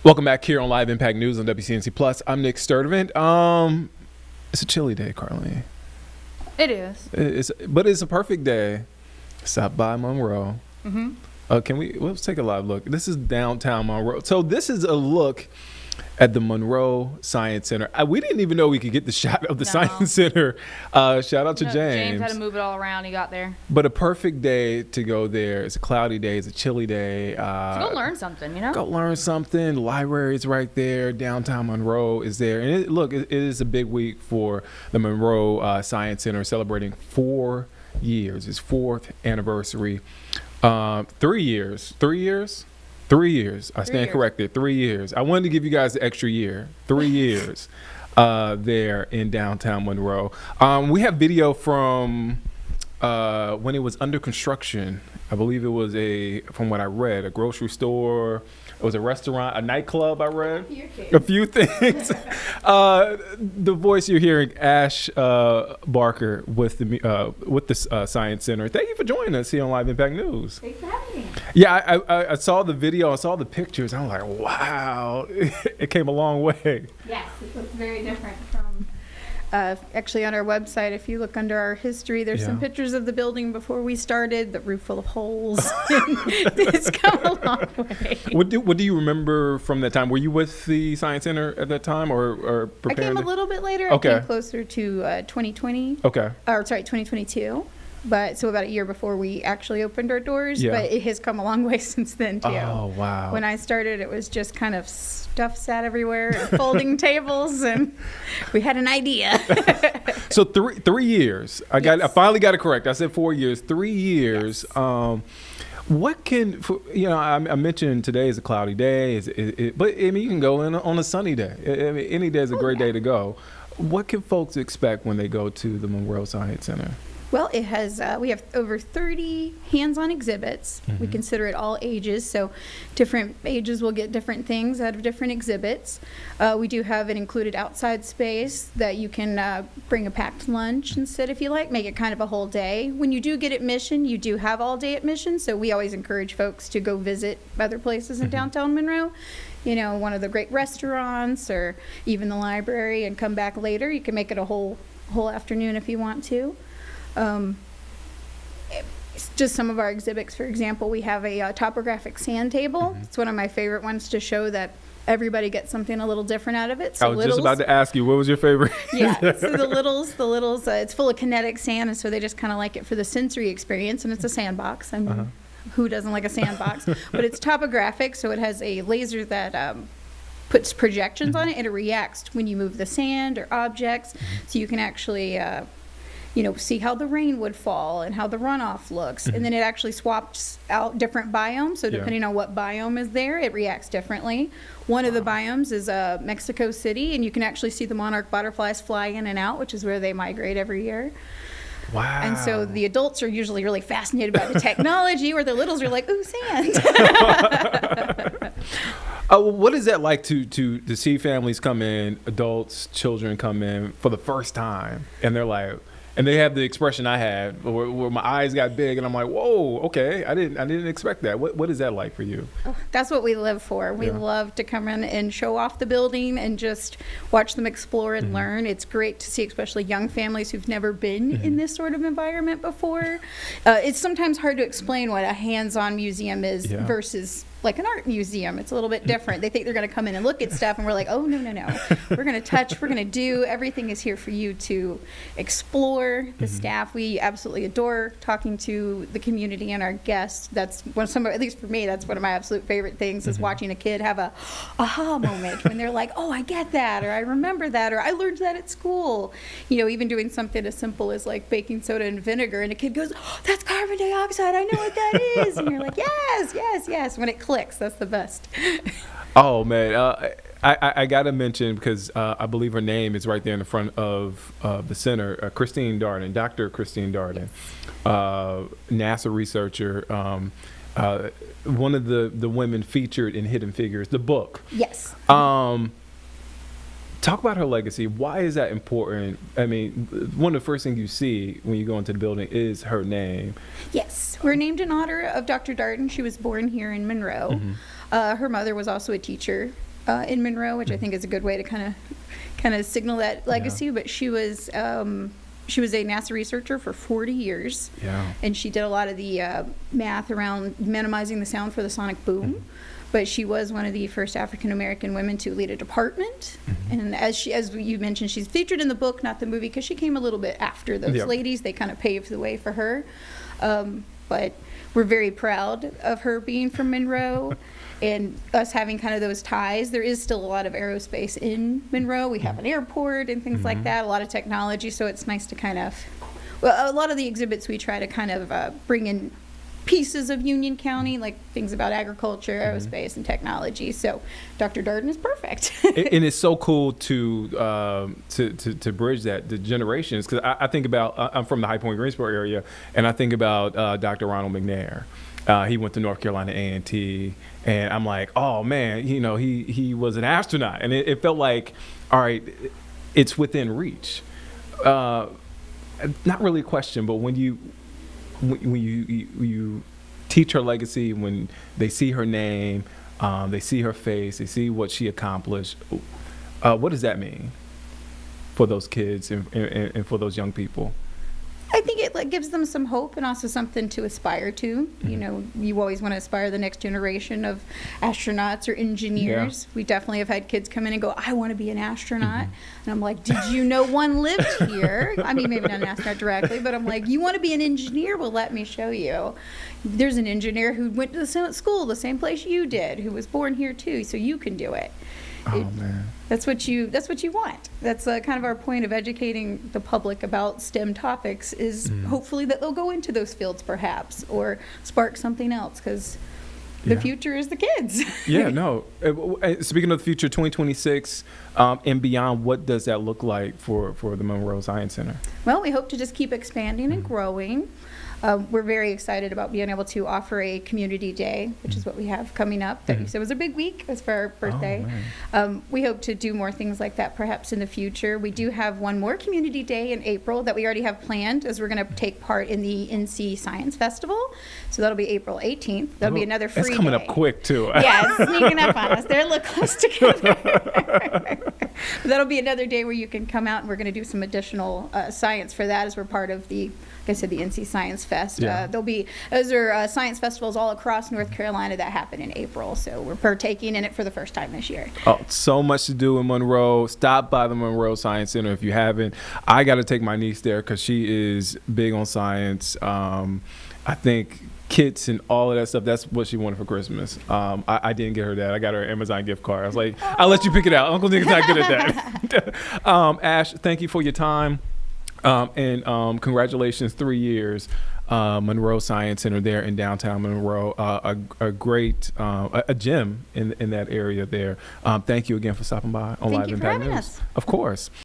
Welcome back here on Live Impact News on WCNC Plus. I'm Nick Sturdivant. It's a chilly day, Carlene. It is. But it's a perfect day. Stop by Monroe. Mm-hmm. Let's take a live look. This is downtown Monroe. So this is a look at the Monroe Science Center. We didn't even know we could get the shot of the Science Center. Shout out to James. James had to move it all around. He got there. But a perfect day to go there. It's a cloudy day. It's a chilly day. So go learn something, you know? Go learn something. The library is right there. Downtown Monroe is there. And it is a big week for the Monroe Science Center, celebrating 4 years. Its 4th anniversary. 3 years. 3 years? 3 years. I stand corrected. 3 years. I wanted to give you guys the extra year. 3 years there in downtown Monroe. We have video from when it was under construction. I believe it was from what I read, a grocery store. It was a restaurant, a nightclub, I read. A few things. The voice you're hearing, Ash Barker with the Science Center. Thank you for joining us here on Live Impact News. Thanks for having me. Yeah, I saw the video. I saw the pictures. I was like, wow, it came a long way. Yes, it looks very different from... actually, on our website, if you look under our history, there's some pictures of the building before we started, the roof full of holes. It's come a long way. What do you remember from that time? Were you with the Science Center at that time or preparing? I came a little bit later. Okay. I came closer to 2020. Okay. 2022. But so about a year before we actually opened our doors. Yeah. But it has come a long way since then, too. Oh, wow. When I started, it was just kind of stuff sat everywhere and folding tables, and we had an idea. So 3 years. I finally got it correct. I said 4 years. 3 years. Yes. What can, I mentioned today is a cloudy day, but I mean, you can go in on a sunny day. I mean, any day is a great day to go. What can folks expect when they go to the Monroe Science Center? Well, it has. We have over 30 hands-on exhibits. Mm-hmm. We consider it all ages, so different ages will get different things out of different exhibits. We do have an included outside space that you can bring a packed lunch instead if you like, make it kind of a whole day. When you do get admission, you do have all-day admission, so we always encourage folks to go visit other places in downtown Monroe. You know, one of the great restaurants or even the library, and come back later. You can make it a whole afternoon if you want to. Just some of our exhibits, for example, we have a topographic sand table. Mm-hmm. It's one of my favorite ones to show that everybody gets something a little different out of it. So I was just about to ask you, what was your favorite? Yeah, so the littles, it's full of kinetic sand, and so they just kind of like it for the sensory experience, and it's a sandbox. I mean, who doesn't like a sandbox? But it's topographic, so it has a laser that puts projections on it, and it reacts when you move the sand or objects, so you can actually... see how the rain would fall and how the runoff looks. And then it actually swaps out different biomes. So depending on what biome is there, it reacts differently. One of the biomes is Mexico City, and you can actually see the monarch butterflies fly in and out, which is where they migrate every year. Wow. And so the adults are usually really fascinated by the technology, where the littles are like, ooh, sand. What is that like to see families come in, adults, children come in for the first time, and they're like... And they have the expression I had where my eyes got big and I'm like, whoa, okay, I didn't expect that. What is that like for you? That's what we live for. We love to come in and show off the building and just watch them explore and learn. It's great to see, especially young families who've never been in this sort of environment before. It's sometimes hard to explain what a hands-on museum is versus like an art museum. It's a little bit different. They think they're going to come in and look at stuff, and we're like, oh, no. We're going to touch, we're going to do. Everything is here for you to explore. The staff, we absolutely adore talking to the community and our guests. That's at least for me, that's one of my absolute favorite things is watching a kid have a aha moment when they're like, oh, I get that, or I remember that, or I learned that at school. Even doing something as simple as like baking soda and vinegar, and a kid goes, oh, that's carbon dioxide, I know what that is. And you're like, yes. When it clicks, that's the best. Oh, man. I got to mention, because I believe her name is right there in the front of the center, Christine Darden, Dr. Christine Darden, NASA researcher, one of the women featured in Hidden Figures, the book. Yes. Talk about her legacy. Why is that important? I mean, one of the first things you see when you go into the building is her name. Yes. We're named in honor of Dr. Darden. She was born here in Monroe. Her mother was also a teacher in Monroe, which I think is a good way to kind of signal that legacy. But she was a NASA researcher for 40 years. Yeah. And she did a lot of the math around minimizing the sound for the sonic boom. But she was one of the first African American women to lead a department. And as you mentioned, she's featured in the book, not the movie, because she came a little bit after those ladies. They kind of paved the way for her. But we're very proud of her being from Monroe and us having kind of those ties. There is still a lot of aerospace in Monroe. We have an airport and things like that, a lot of technology. So it's nice to kind of, well, a lot of the exhibits we try to kind of bring in pieces of Union County, like things about agriculture, aerospace, and technology. So Dr. Darden is perfect. And it's so cool to bridge that the generations, because I think about, I'm from the High Point Greensboro area, and I think about Dr. Ronald McNair. He went to North Carolina A&T, and I'm like, oh man, you know, he was an astronaut, and it felt like, all right, it's within reach. Not really a question, but when you teach her legacy, when they see her name, they see her face, they see what she accomplished, what does that mean for those kids and for those young people? I think it gives them some hope and also something to aspire to. You know, you always want to aspire the next generation of astronauts or engineers. We definitely have had kids come in and go, I want to be an astronaut. And I'm like, did you know one lived here? I mean, maybe not an astronaut directly, but I'm like, you want to be an engineer? Well, let me show you. There's an engineer who went to the same school, the same place you did, who was born here too, so you can do it. Oh man, that's what you want. That's kind of our point of educating the public about STEM topics, is hopefully that they'll go into those fields perhaps, or spark something else, because the future is the kids. Yeah, no. Speaking of the future, 2026 and beyond, what does that look like for the Monroe Science Center? Well, we hope to just keep expanding and growing. We're very excited about being able to offer a community day, which is what we have coming up. That you said was a big week. It was for our birthday. We hope to do more things like that perhaps in the future. We do have one more community day in April that we already have planned, as we're going to take part in the NC Science Festival. So that'll be April 18th. That'll be another free day. It's coming up quick too. Yeah, it's sneaking up on us. They're a little close together. That'll be another day where you can come out, and we're going to do some additional science for that, as we're part of the, like I said, the NC Science Fest. Those are science festivals all across North Carolina that happen in April. So we're partaking in it for the first time this year. Oh, so much to do in Monroe. Stop by the Monroe Science Center if you haven't. I got to take my niece there because she is big on science. I think kits and all of that stuff, that's what she wanted for Christmas. I didn't get her that. I got her an Amazon gift card. I was like, I'll let you pick it out. Uncle Nick's not good at that. Ash, thank you for your time. And congratulations, 3 years. Monroe Science Center there in downtown Monroe, a great a gym in that area there. Thank you again for stopping by on Thank Live you Impact for having News. us. Of course.